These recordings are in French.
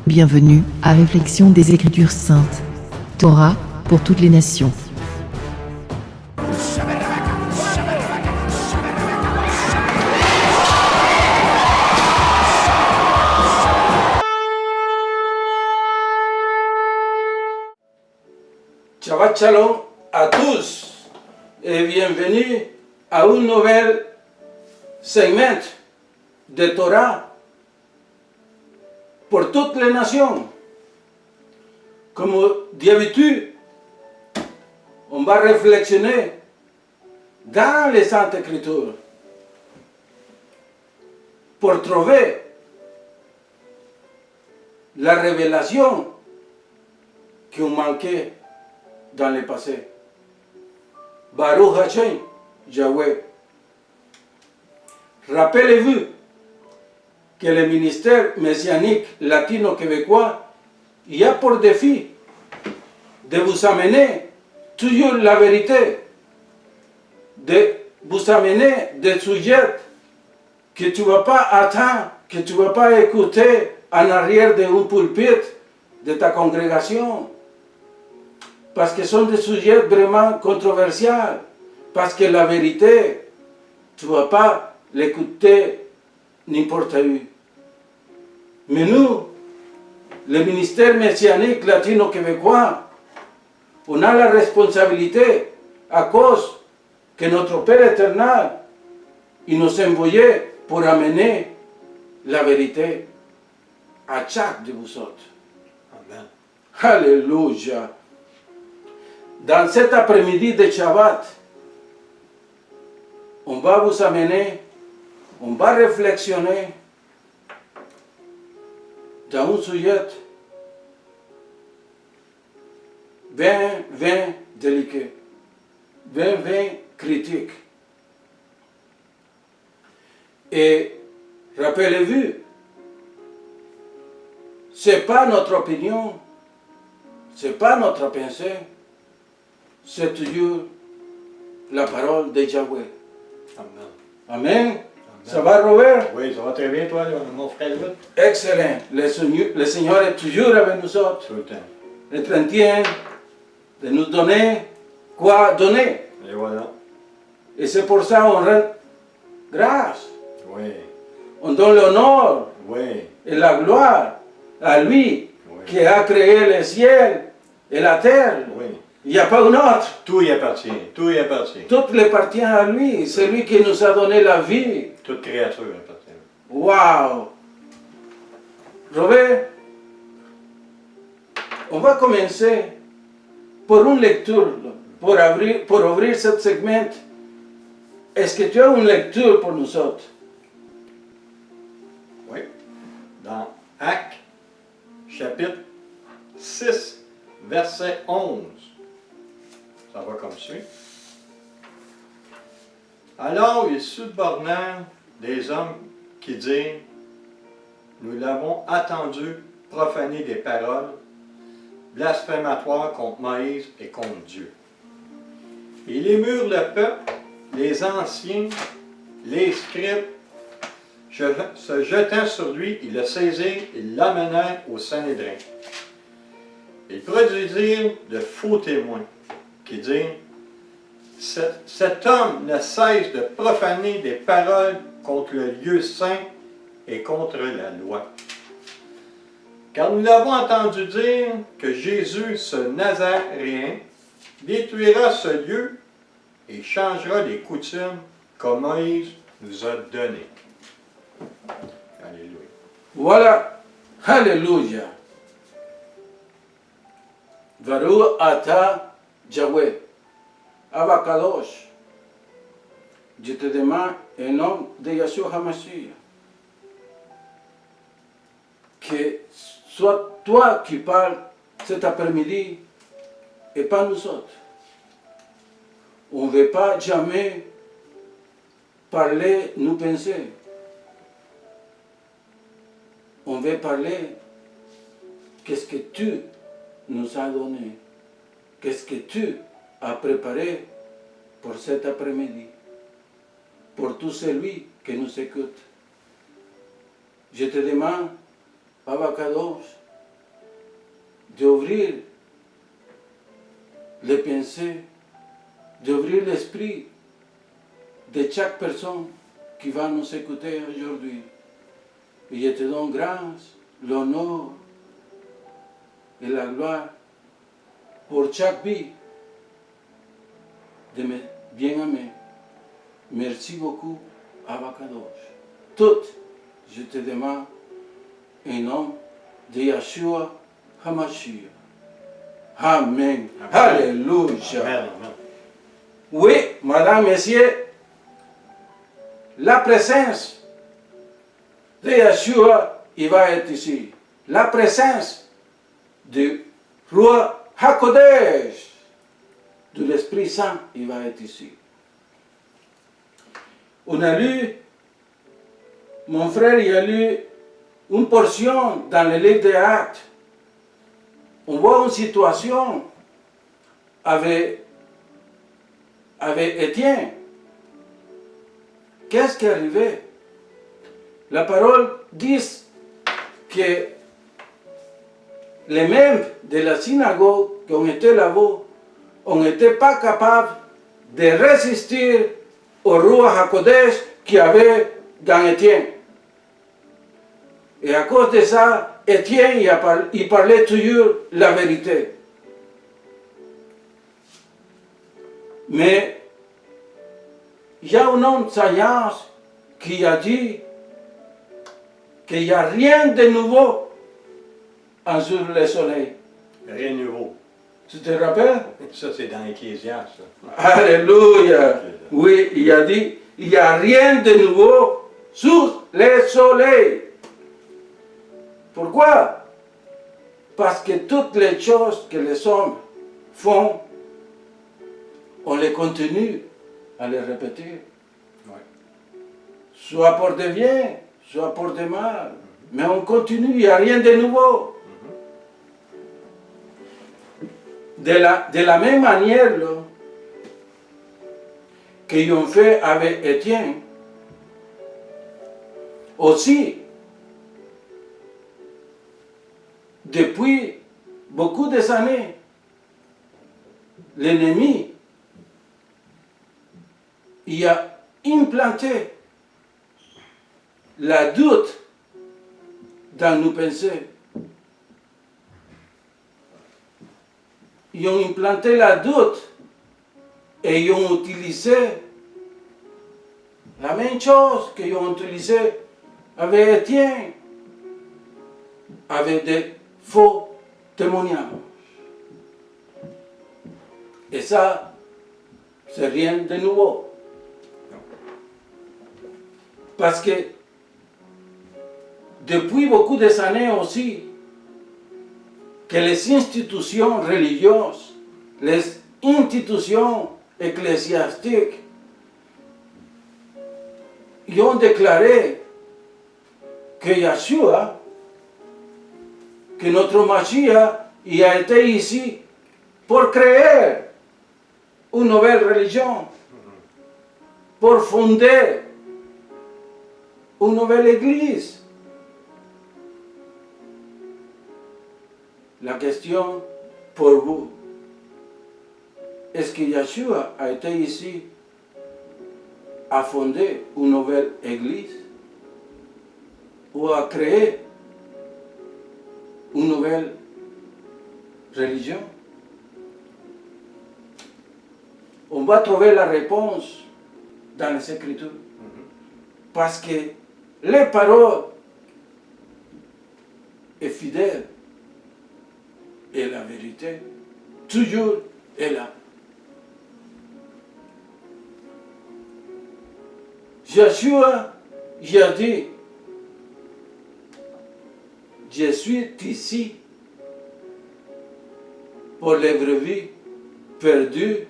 Bienvenue à Réflexion des Écritures Saintes. Torah pour toutes les nations. Shabbat Shalom à tous et bienvenue à un nouvel segment de Torah pour toutes les nations. Comme d'habitude, on va réflexionner dans les Saintes Écritures pour trouver la révélation qui ont manqué dans le passé. Baruch Hashem, Yahweh. Rappelez-vous que le ministère messianique latino-québécois y a pour défi de vous amener toujours la vérité, de vous amener des sujets que tu ne vas pas attendre, que tu ne vas pas écouter en arrière d'un pulpit de ta congrégation. Parce que ce sont des sujets vraiment controversiaux. Parce que la vérité, tu ne vas pas l'écouter n'importe où. Mais nous, le ministère messianique latino-québécois, on a la responsabilité à cause que notre Père éternel, il nous a envoyé pour amener la vérité à chaque de vous autres. Amen. Alléluia. Dans cet après-midi de Shabbat, on va vous amener, on va réflexionner dans un sujet bien délicat, bien critique. Et rappelez-vous, ce n'est pas notre opinion, ce n'est pas notre pensée, c'est toujours la parole de Yahweh. Amen. Amen. Ça va, Robert? Oui, ça va très bien, toi, mon frère Louis? Excellent. Le Seigneur est toujours avec nous autres. Tout le temps. Il t'entend de nous donner quoi donner. Et voilà. Et c'est pour ça qu'on rend grâce. Oui. On donne l'honneur Oui. et la gloire à lui Oui. qui a créé le ciel et la terre. Oui. Il n'y a pas un autre. Tout y appartient. Tout y appartient. Tout lui appartient à lui. C'est lui qui nous a donné la vie. Toute créature appartient. Waouh! Robert, on va commencer pour une lecture, pour ouvrir ce segment. Est-ce que tu as une lecture pour nous autres? Oui. Dans Actes, chapitre 6, verset 11. Ça va comme suit. Alors ils subornèrent des hommes qui dirent, nous l'avons attendu profaner des paroles blasphématoires contre Moïse et contre Dieu. Ils émurent le peuple, les anciens, les scribes, se jetant sur lui, ils le saisirent, ils l'amenèrent au Sanhédrin. Ils produisirent de faux témoins qui dirent, cet homme ne cesse de profaner des paroles contre le lieu saint et contre la loi. Car nous l'avons entendu dire que Jésus, ce Nazaréen, détruira ce lieu et changera les coutumes que Moïse nous a données. Alléluia. Voilà. Alléluia. Baruch ata Yahweh. Abba Kadosh. Je te demande au nom de Yeshua HaMashiach que soit toi qui parles cet après-midi et pas nous autres. On ne veut pas jamais parler nos pensées. On veut parler qu'est-ce que tu nous as donné, qu'est-ce que tu as préparé pour cet après-midi, pour tout celui qui nous écoute. Je te demande, Abba Kadosh, d'ouvrir les pensées, d'ouvrir l'esprit de chaque personne qui va nous écouter aujourd'hui. Et je te donne grâce, l'honneur et la gloire pour chaque vie de mes bien-aimés. Merci beaucoup, Abacadosh. Tout, je te demande, au nom de Yeshua HaMashiach. Amen. Amen. Alléluia. Amen, amen. Oui, madame, messieurs, la présence de Yeshua, il va être ici. La présence du roi Hakodesh, de l'Esprit Saint, il va être ici. On a lu, mon frère, il a lu une portion dans le livre des Actes. On voit une situation avec Étienne. Qu'est-ce qui est arrivé? La parole dit que les membres de la synagogue qui ont été là-bas n'étaient pas capables de résister au roi Hakodesh qui avait dans Étienne. Et à cause de ça, Étienne il parlait toujours la vérité. Mais il y a un homme de science qui a dit qu'il n'y a rien de nouveau sur le soleil. Rien de nouveau. Tu te rappelles? Ça, c'est dans Ecclésiaste. Alléluia. Oui, il a dit, il n'y a rien de nouveau sous le soleil. Pourquoi? Parce que toutes les choses que les hommes font, on les continue à les répéter. Ouais. Soit pour de bien, soit pour de mal. Mais on continue, il n'y a rien de nouveau. De la même manière là, qu'ils ont fait avec Étienne, aussi, depuis beaucoup d'années, l'ennemi il a implanté la doute dans nos pensées. Ils ont implanté la doute et ils ont utilisé la même chose qu'ils ont utilisé avec Étienne, avec des faux témoignages. Et ça, c'est rien de nouveau. Parce que depuis beaucoup d'années aussi, que les institutions religieuses, les institutions ecclésiastiques, ils ont déclaré que Yeshua, que notre Mashiach, il a été ici pour créer une nouvelle religion, pour fonder une nouvelle église. La question pour vous, est-ce que Yeshua a été ici à fonder une nouvelle église ou à créer une nouvelle religion? On va trouver la réponse dans les Écritures. Parce que les paroles est fidèle et la vérité toujours est là. Yeshua, il a dit, je suis ici pour les brebis perdues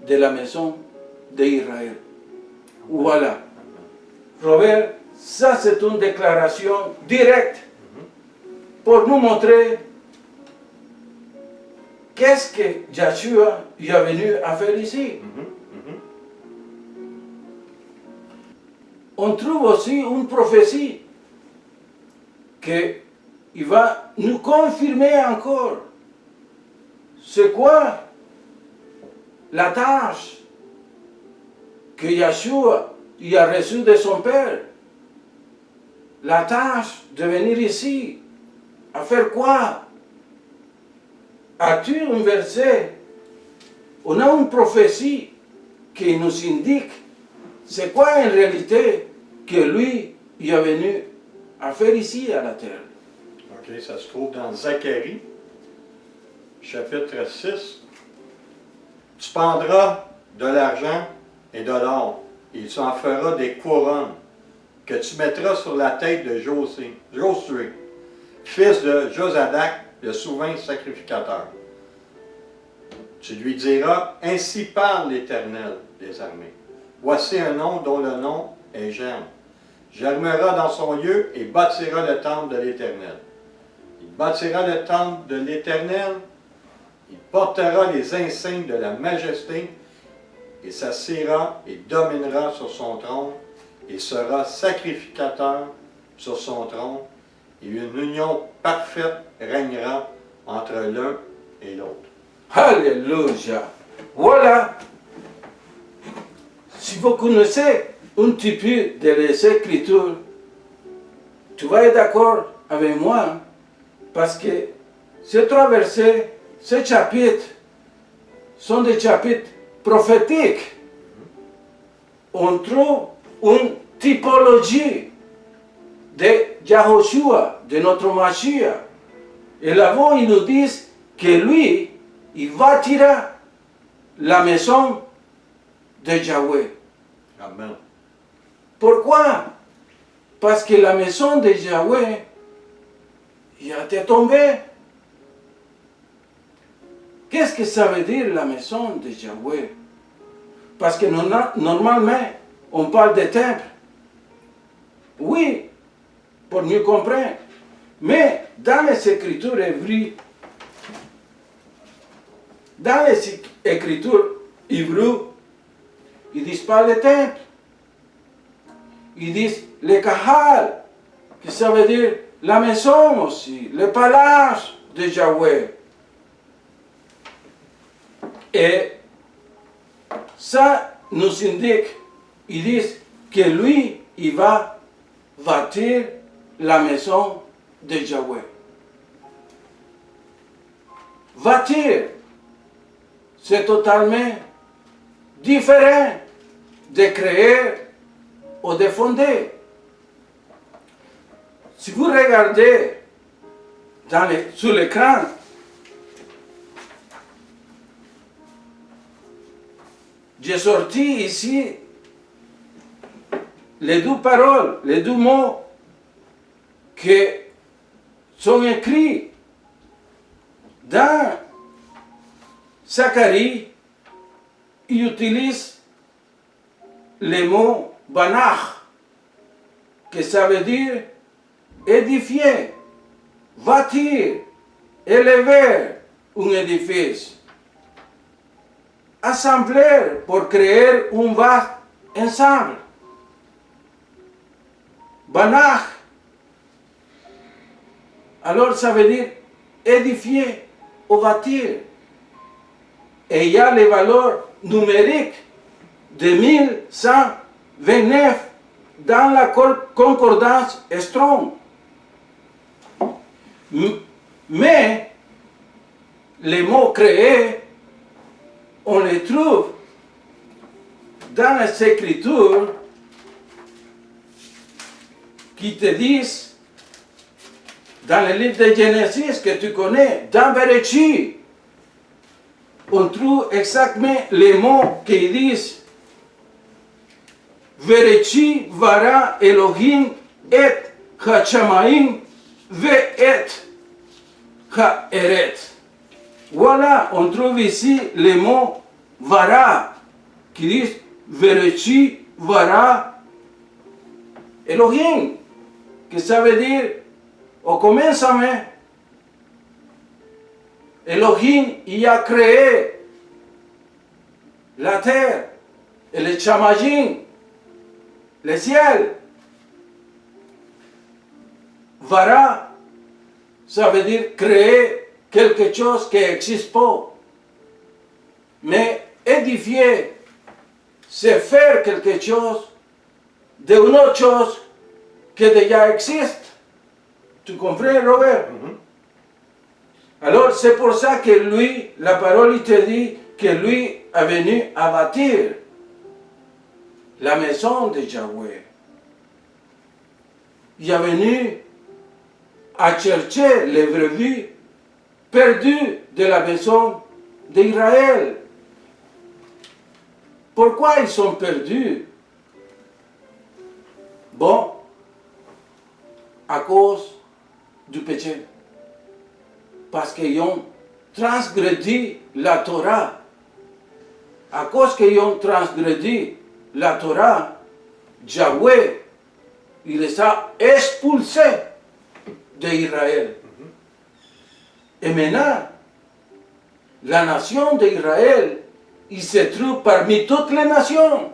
de la maison d'Israël. Voilà. Robert, ça c'est une déclaration directe pour nous montrer qu'est-ce que Yeshua est venu à faire ici. On trouve aussi une prophétie que il va nous confirmer encore. C'est quoi la tâche que Yeshua il a reçue de son Père? La tâche de venir ici, à faire quoi? As-tu un verset? On a une prophétie qui nous indique c'est quoi en réalité que lui il est venu à faire ici à la terre. OK, ça se trouve dans Zacharie, chapitre 6. Tu prendras de l'argent et de l'or, et tu en feras des couronnes que tu mettras sur la tête de Josué, fils de Josadak, le souverain sacrificateur. Tu lui diras, ainsi parle l'Éternel des armées. Voici un nom dont le nom est Germe. Germera dans son lieu et bâtira le temple de l'Éternel. Il bâtira le temple de l'Éternel, il portera les insignes de la majesté et s'assiera et dominera sur son trône et sera sacrificateur sur son trône et une union parfaite régnera entre l'un et l'autre. Alléluia. Voilà. Si vous connaissez un petit peu de les Écritures, tu vas être d'accord avec moi, parce que ces trois versets, ces chapitres, sont des chapitres prophétiques. On trouve une typologie de Yahushua, de notre Mashiach. Et là-bas, ils nous disent que lui, il bâtira la maison de Yahweh. Amen. Pourquoi? Parce que la maison de Yahweh, il a été tombée. Qu'est-ce que ça veut dire la maison de Yahweh? Parce que normalement, on parle de temple. Oui, pour mieux comprendre. Mais dans les Écritures hébreues, ils disent pas le temple. Ils disent le kahal, que ça veut dire la maison aussi, le palace de Yahweh. Et ça nous indique, ils disent que lui, il va bâtir la maison de Yahweh. Bâtir, c'est totalement différent de créer ou de fonder. Si vous regardez sur l'écran, j'ai sorti ici les deux paroles, les deux mots qui sont écrits dans Zacharie. Il utilise le mot banach, que ça veut dire édifier, bâtir, élever un édifice, assembler pour créer un vaste ensemble. Banach, alors ça veut dire édifier ou bâtir. Et il y a les valeurs numériques de 1129 dans la concordance Strong. Mais les mots créés, on les trouve dans les Écritures qui te disent, dans le livre de Genèse que tu connais, dans Bereshit, on trouve exactement les mots qui disent Bereshit bara Elohim et hachamaim ve-et ha'eret. Voilà, on trouve ici les mots vara qui disent Bereshit bara Elohim, que ça veut dire au commencement, Elohim y a créé la terre et les chamajim, le ciel. Vara, ça veut dire créer quelque chose qui n'existe pas. Mais édifier, c'est faire quelque chose d'une autre chose qui déjà existe. Tu comprends, Robert? Alors, c'est pour ça que lui, la parole, il te dit que lui est venu à bâtir la maison de Yahweh. Il est venu à chercher les brebis perdues de la maison d'Israël. Pourquoi ils sont perdus? Bon, à cause du péché. Parce qu'ils ont transgressé la Torah. À cause qu'ils ont transgressé la Torah, Yahweh, il les a expulsés d'Israël. Et maintenant, la nation d'Israël, il se trouve parmi toutes les nations.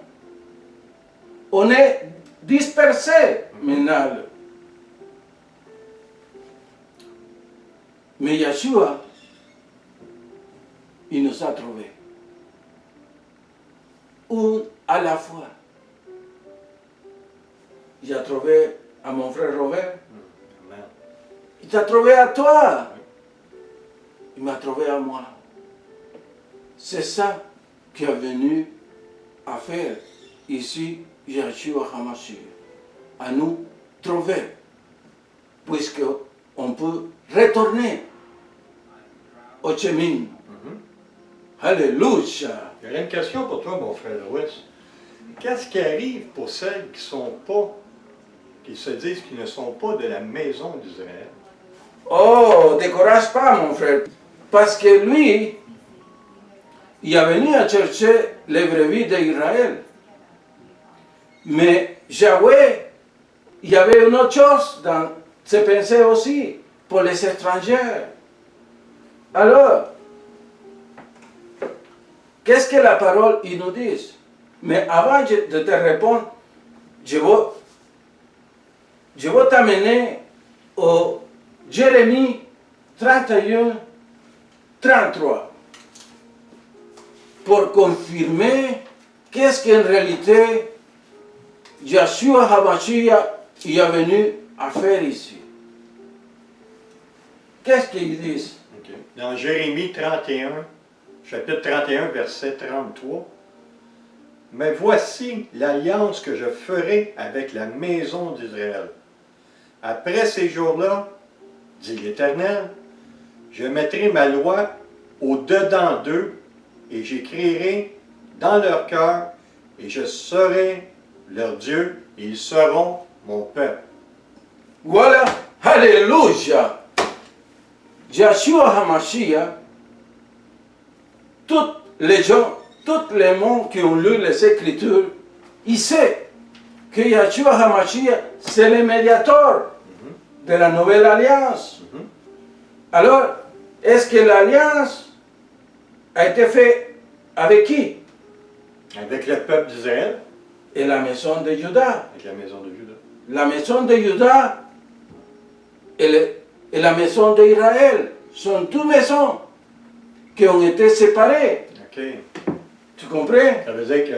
On est dispersés maintenant. Mais Yeshua, il nous a trouvés. Un à la fois. Il a trouvé à mon frère Robert. Il t'a trouvé à toi. Il m'a trouvé à moi. C'est ça qu'il est venu à faire ici, Yeshua HaMashiach. À nous trouver. Puisqu'on peut retourner au chemin. Alléluia. J'aurais une question pour toi, mon frère Louis. Qu'est-ce qui arrive pour celles qui se disent qu'ils ne sont pas de la maison d'Israël? Oh, décourage pas, mon frère. Parce que lui, il est venu à chercher les brebis d'Israël. Mais Yahweh, il y avait une autre chose dans ses pensées aussi, pour les étrangers. Alors, qu'est-ce que la parole il nous dit? Mais avant de te répondre, je vais t'amener au Jérémie 31, 33 pour confirmer qu'est-ce qu'en réalité Yeshua HaMashiach est venu à faire ici. Qu'est-ce qu'ils disent? Okay. Dans Jérémie 31, chapitre 31, verset 33, « Mais voici l'alliance que je ferai avec la maison d'Israël. Après ces jours-là, dit l'Éternel, je mettrai ma loi au-dedans d'eux, et j'écrirai dans leur cœur, et je serai leur Dieu, et ils seront mon peuple. » Voilà, Alléluia! Yeshua HaMashiach, tous les gens, tous les mondes qui ont lu les Écritures, ils savent que Yeshua HaMashiach, c'est le médiateur de la nouvelle alliance. Alors, est-ce que l'alliance a été faite avec qui? Avec le peuple d'Israël. Et la maison de Juda. Avec la maison de Juda. La maison de Juda et la maison d'Israël sont deux maisons qui ont été séparées. OK. Tu comprends? Ça veut dire que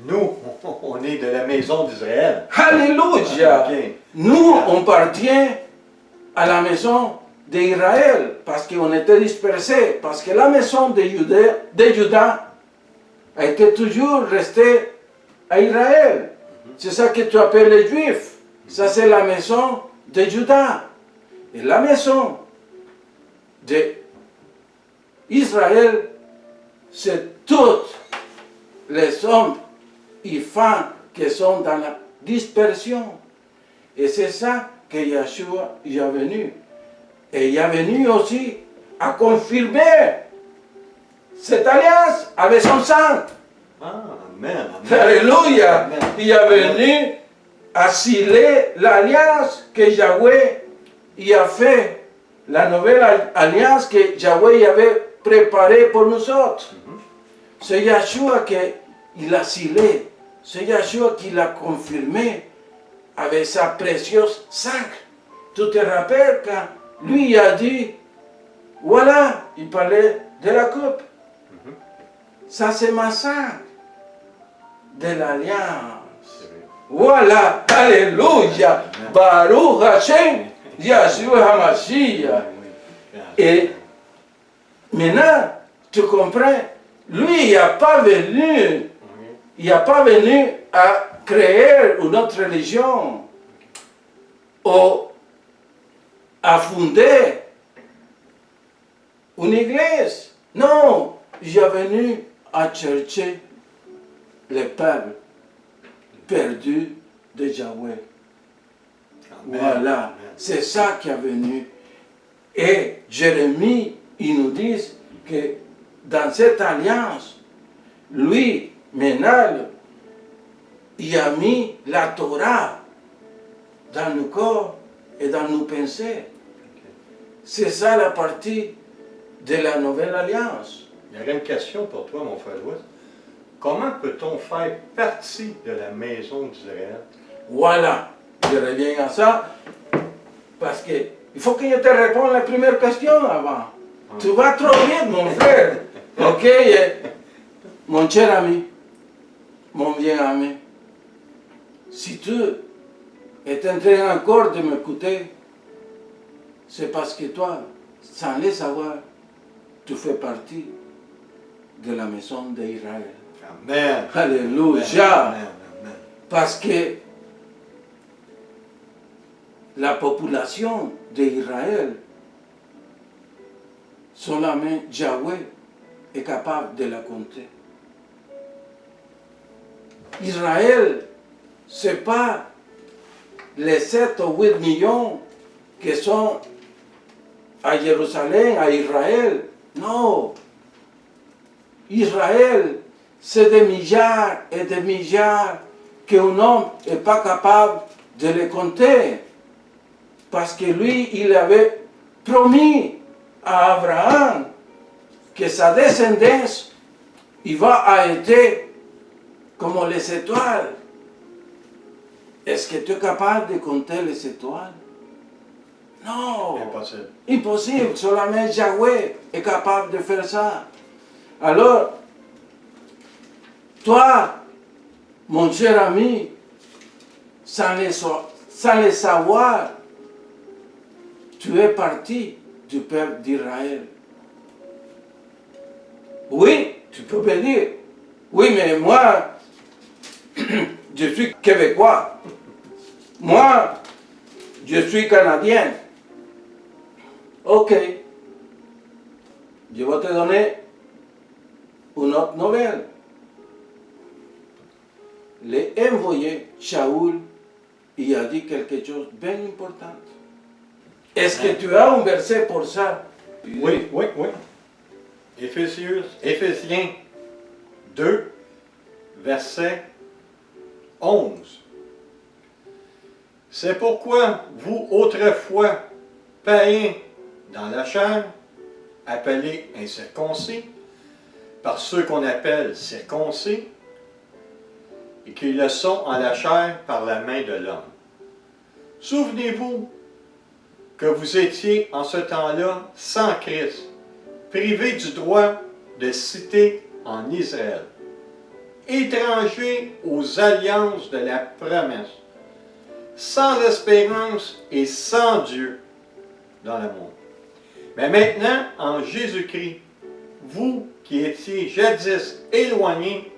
nous, on est de la maison d'Israël. Alléluia! Okay. Nous, on appartient à la maison d'Israël parce qu'on était dispersés, parce que la maison de Juda a été toujours restée à Israël. C'est ça que tu appelles les Juifs. Ça, c'est la maison de Juda. Et la maison d'Israël, c'est tous les hommes et femmes qui sont dans la dispersion. Et c'est ça que Yeshua est venu. Et il est venu aussi à confirmer cette alliance avec son sang. Ah, amen, amen. Alléluia. Amen. Il est venu à sceller l'alliance que Yahweh y a fait, la nouvelle alliance que Yahweh y avait préparée pour nous autres. C'est Yeshua qui l'a scellé. C'est Yeshua qui l'a confirmé avec sa précieuse sang. Tu te rappelles quand lui il a dit, voilà, il parlait de la coupe. Ça c'est ma sang de l'alliance. Voilà, alléluia, Baruch Hashem, Yahshua HaMashiach. Et maintenant, tu comprends, lui il n'a pas venu, à créer une autre religion, ou à fonder une église. Non, il est venu à chercher le peuple perdu de Yahweh. Voilà, c'est ça qui est venu. Et Jérémie, il nous dit que dans cette alliance, lui, Ménal, il a mis la Torah dans nos corps et dans nos pensées. C'est ça la partie de la nouvelle alliance. Il y aurait une question pour toi, mon frère Louis. Comment peut-on faire partie de la maison d'Israël? Voilà, je reviens à ça, parce que il faut que je te réponde à la première question avant. Tu vas trop vite, mon frère. Ok, mon cher ami, mon bien ami, si tu es en train encore de m'écouter, c'est parce que toi, sans le savoir, tu fais partie de la maison d'Israël. Amen. Alléluia. Amen. Amen. Parce que la population d'Israël, seulement Yahweh est capable de la compter. Israël, ce n'est pas les 7 ou 8 millions qui sont à Jérusalem, à Israël. Non. Israël, c'est des milliards et des milliards qu'un homme n'est pas capable de les compter. Parce que lui, il avait promis à Abraham que sa descendance, il va être comme les étoiles. Est-ce que tu es capable de compter les étoiles? Non. Impossible. Impossible. Seulement Yahweh est capable de faire ça. Alors, toi, mon cher ami, sans le savoir, tu es parti du peuple d'Israël. Oui, tu peux me dire, oui, mais moi, je suis québécois. Moi, je suis canadien. Ok. Je vais te donner une autre nouvelle. L'envoyé Shaoul, il a dit quelque chose de bien important. Est-ce que tu as un verset pour ça? Oui. Éphésiens 2, verset 11. C'est pourquoi vous, autrefois, païens dans la chair, appelés incirconcis, par ceux qu'on appelle circoncis, et qui le sont en la chair par la main de l'homme. Souvenez-vous que vous étiez en ce temps-là sans Christ, privés du droit de cité en Israël, étrangers aux alliances de la promesse, sans espérance et sans Dieu dans le monde. Mais maintenant, en Jésus-Christ, vous qui étiez jadis éloignés,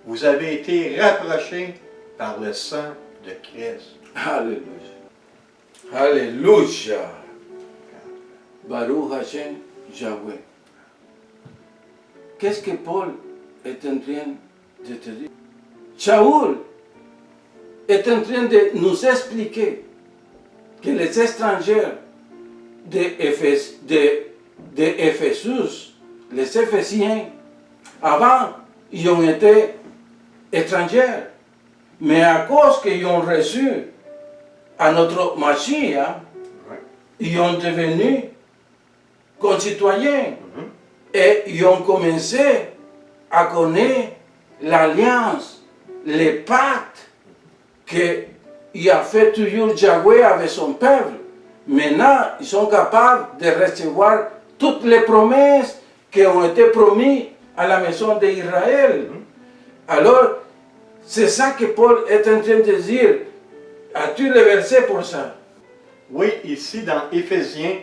vous avez été rapprochés par le sang de Christ. Alléluia. Alléluia. Baruch Hashem, Yahweh. Qu'est-ce que Paul est en train de te dire? Shaoul est en train de nous expliquer que les étrangers d'Éphésus, les Éphésiens, avant, ils ont été étrangers. Mais à cause qu'ils ont reçu à notre Mashiach, ils ont devenu concitoyens. Et ils ont commencé à connaître l'alliance, les pactes qu'il a fait toujours Yahweh avec son peuple. Maintenant, ils sont capables de recevoir toutes les promesses qui ont été promises à la maison d'Israël. Alors, c'est ça que Paul est en train de dire. As-tu le verset pour ça? Oui, ici dans Éphésiens,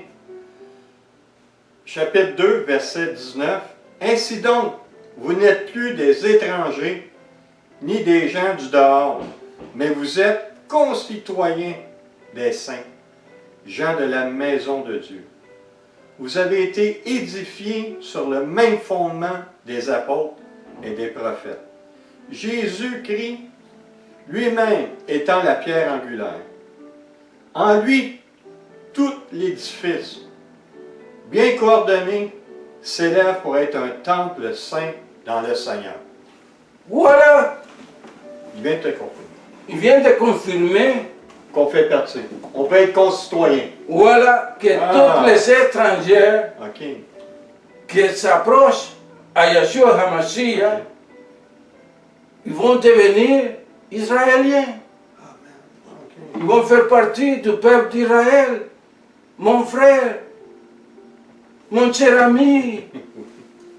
chapitre 2, verset 19. Ainsi donc, vous n'êtes plus des étrangers, ni des gens du dehors, mais vous êtes concitoyens des saints, gens de la maison de Dieu. Vous avez été édifiés sur le même fondement des apôtres et des prophètes. Jésus-Christ, lui-même étant la pierre angulaire. En lui, tout l'édifice, bien coordonné, s'élève pour être un temple saint dans le Seigneur. Voilà, Il vient de te confirmer. il vient de confirmer, Qu'on fait partie. On peut être concitoyen. voilà, que tous les étrangers OK. qui s'approchent à Yeshua HaMashiach, ils vont devenir israéliens. Ils vont faire partie du peuple d'Israël. Mon frère, mon cher ami,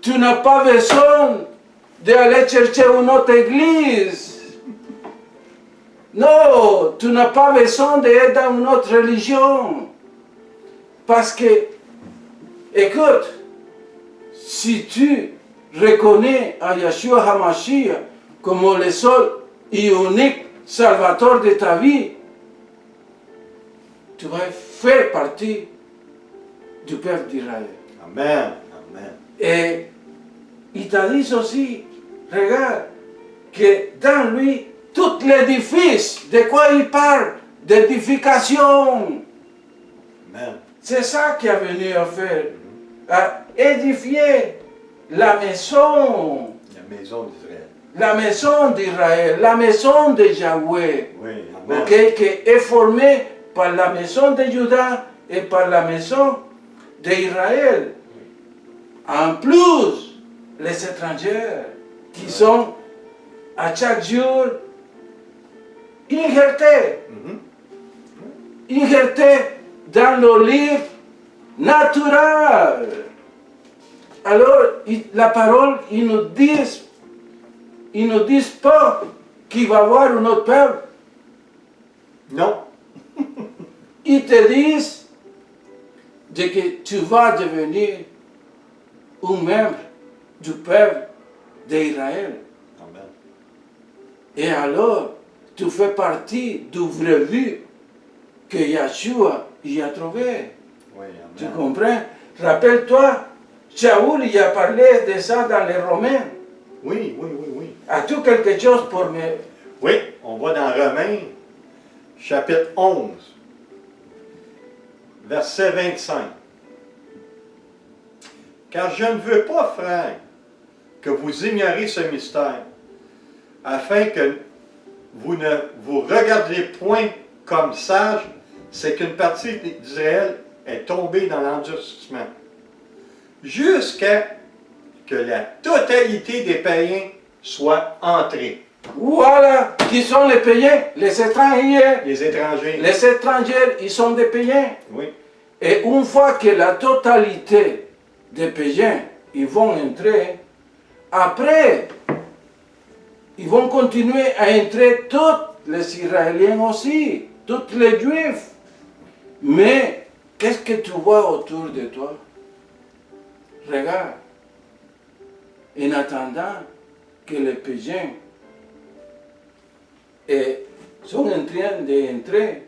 tu n'as pas besoin d'aller chercher une autre église. Non, tu n'as pas besoin d'être dans une autre religion. Parce que, écoute, si tu reconnais à Yeshua HaMashiach comme le seul et unique salvateur de ta vie, tu vas faire partie du peuple d'Israël. Amen. Amen. Et il t'a dit aussi, regarde, que dans lui, tout l'édifice, de quoi il parle? D'édification. Amen. C'est ça qu'il est venu à faire, à édifier la maison. La maison d'Israël. La maison d'Israël, la maison de Yahweh, Oui, amen. okay, qui est formée par la maison de Juda et par la maison d'Israël. En plus, les étrangers qui sont à chaque jour injectés dans le livre naturel. Alors, la parole, ils nous disent pas qu'il va y avoir un autre peuple. Non. Ils te disent que tu vas devenir un membre du peuple d'Israël. Amen. Et alors, tu fais partie du vrai but que Yeshua y a trouvé. Oui, Tu amen. comprends? Rappelle-toi, Shaoul y a parlé de ça dans les Romains. Oui, oui, oui, oui. As-tu quelque chose pour me... Oui, on va dans Romains, chapitre 11, verset 25. Car je ne veux pas, frères, que vous ignoriez ce mystère, afin que vous ne vous regardiez point comme sages, c'est qu'une partie d'Israël est tombée dans l'endurcissement, jusqu'à que la totalité des païens soit entrée. Voilà, qui sont les païens, les étrangers. Les étrangers. Les étrangers, ils sont des païens. Oui. Et une fois que la totalité des païens, ils vont entrer, après, ils vont continuer à entrer tous les Israéliens aussi, tous les Juifs. Mais, qu'est-ce que tu vois autour de toi? Regarde. En attendant que les païens sont en train d'entrer,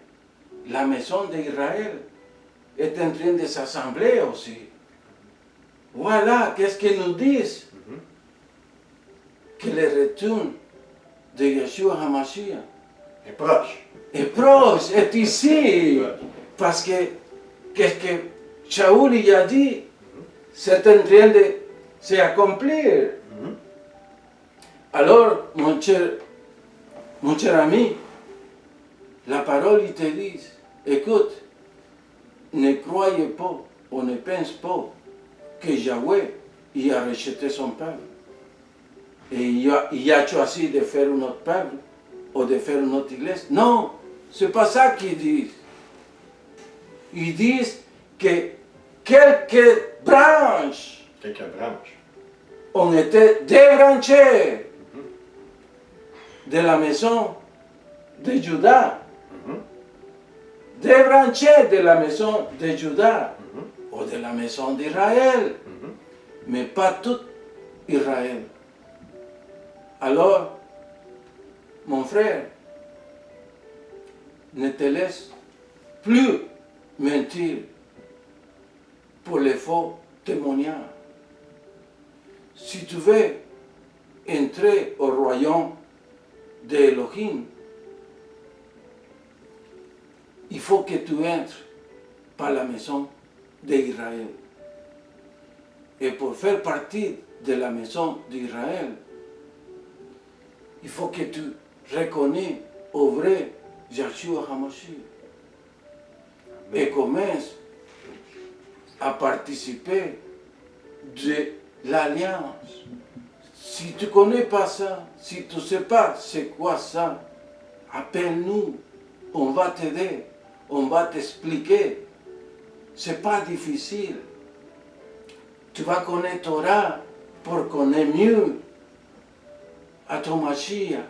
la maison d'Israël est en train de s'assembler aussi. Voilà, qu'est-ce qu'ils nous disent? Que le retour de Yeshua HaMashiach Est proche. est proche, est ici. Parce que, qu'est-ce que Shaoul y a dit? C'est en train de s'accomplir. Alors, mon cher ami, la parole, il te dit, écoute, ne croyez pas, ou ne pense pas que Yahweh, il a rejeté son peuple. Et il a choisi de faire un autre peuple, ou de faire une autre église. Non, c'est pas ça qu'ils disent. ils disent que quelques branches ont été débranchées de la maison de Judas. Débranchées de la maison de Judas ou de la maison d'Israël, mais pas tout Israël. Alors, mon frère, ne te laisse plus mentir pour les faux témoignages. Si tu veux entrer au royaume d'Elohim, il faut que tu entres par la maison d'Israël. Et pour faire partie de la maison d'Israël, il faut que tu reconnais au vrai Yeshua HaMashiach et commences à participer de l'alliance. Si tu ne connais pas ça, si tu ne sais pas c'est quoi ça, appelle-nous, on va t'aider, on va t'expliquer. Ce n'est pas difficile. Tu vas connaître Torah pour connaître mieux à ton Mashiach,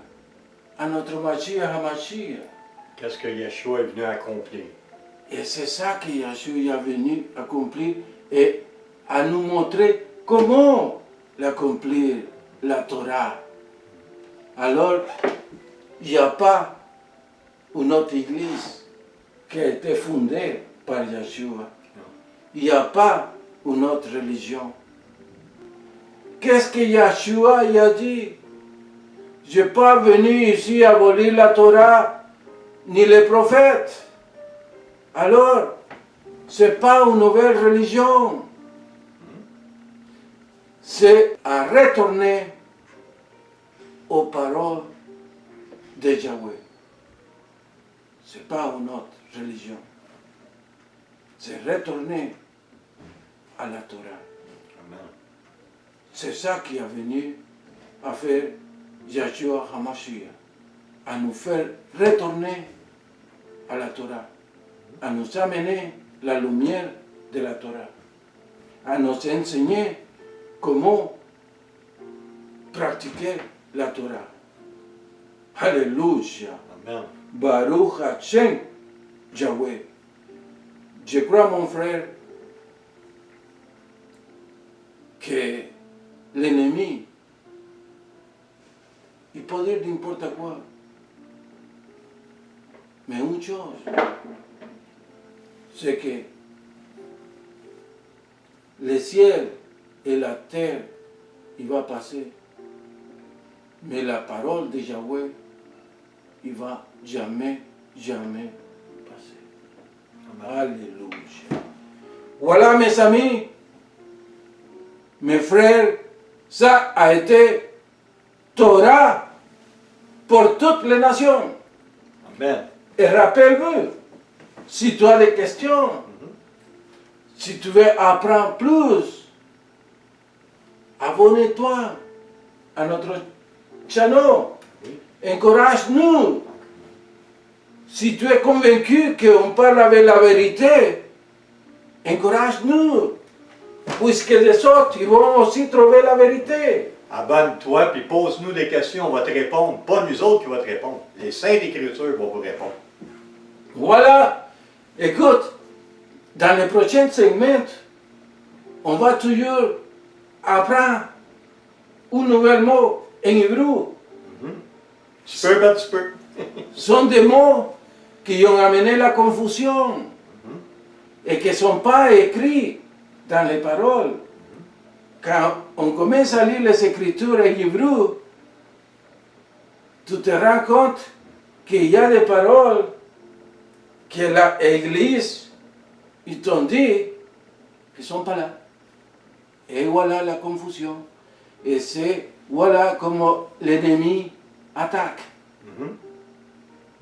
à notre Mashiach HaMashiach. Qu'est-ce que Yeshua est venu accomplir? Et c'est ça que Yeshua est venu accomplir et à nous montrer comment l'accomplir, la Torah. Alors, il n'y a pas une autre église qui a été fondée par Yeshua. Il n'y a pas une autre religion. Qu'est-ce que Yeshua a dit? Je n'ai pas venu ici abolir la Torah ni les prophètes. Alors, ce n'est pas une nouvelle religion. C'est à retourner aux paroles de Yahweh. Ce n'est pas une autre religion. C'est retourner à la Torah. Amen. C'est ça qui est venu à faire Yeshua HaMashiach, à nous faire retourner à la Torah, à nous amener la lumière de la Torah, à nous enseigner comment pratiquer la Torah. Alléluia. Amen. Baruch Hashem, Yahweh. Je crois, mon frère, que l'ennemi, il peut dire n'importe quoi. Mais une chose, c'est que le ciel et la terre, il va passer. Mais la parole de Yahweh, il va jamais, jamais passer. Alléluia. Voilà, mes amis, mes frères, ça a été Torah pour toutes les nations. Amen. Et rappelle-vous, si tu as des questions, si tu veux apprendre plus, abonne-toi à notre channel. Encourage-nous. Si tu es convaincu qu'on parle avec la vérité, encourage-nous. Puisque les autres, ils vont aussi trouver la vérité. Abonne-toi puis pose-nous des questions, on va te répondre. Pas nous autres qui vont te répondre. Les Saintes Écritures vont vous répondre. Voilà. Écoute, dans les prochains segments, on va toujours apprendre un nouvel mot en hébreu. Tu peux, ben tu peux. Sont des mots qui ont amené la confusion et qui ne sont pas écrits dans les paroles. Quand on commence à lire les Écritures en hébreu, tu te rends compte qu'il y a des paroles que l'Église, ils t'ont dit, qui ne sont pas là. Et voilà la confusion. Et c'est, voilà comment l'ennemi attaque.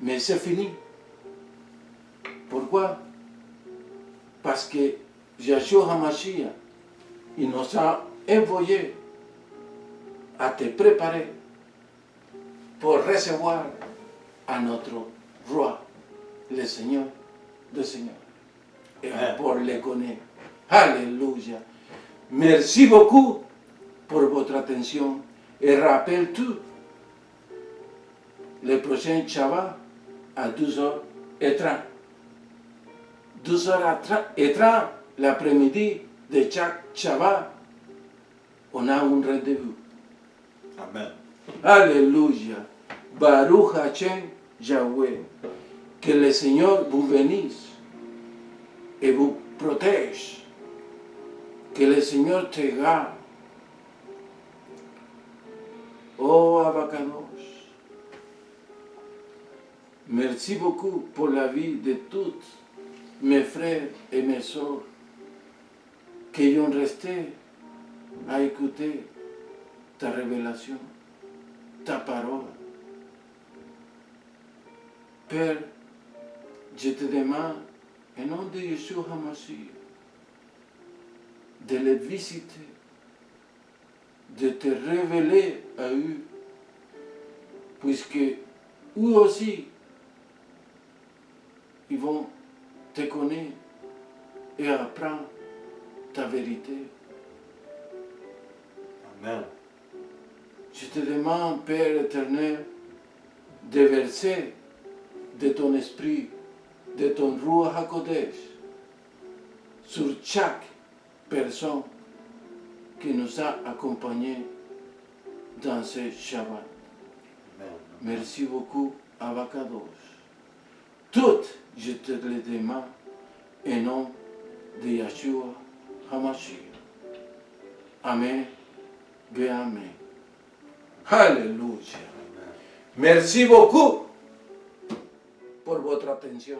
Mais c'est fini. Pourquoi? Parce que Yeshua HaMashiach, il nous a envoyé à te préparer pour recevoir à notre roi, le Seigneur des Seigneurs. et pour les connaître. Alléluia. Merci beaucoup pour votre attention et rappelle tout. Le prochain Shabbat à 12h30. 12h30 l'après-midi de chaque Shabbat, on a un rendez-vous. Amen. Alléluia. Baruch Hashem Yahweh. Que le Seigneur vous bénisse et vous protège. Que le Seigneur te garde. Oh Abacados. Merci beaucoup pour la vie de tous mes frères et mes sœurs qui ont resté à écouter ta révélation, ta parole. Père, je te demande, au nom de Yeshua HaMashiach, de les visiter, de te révéler à eux, puisque eux aussi, ils vont te connaître et apprendre ta vérité. Amen. Je te demande, Père éternel, de verser de ton esprit, de ton Ruach HaKodesh, sur chaque personne qui nous a accompagnés dans ce Shabbat. Amen. Merci beaucoup, Abacados. Tout, je te le demande, au nom de Yeshua HaMashiach. Amen. Ve Amen. Alléluia. Merci beaucoup pour votre attention.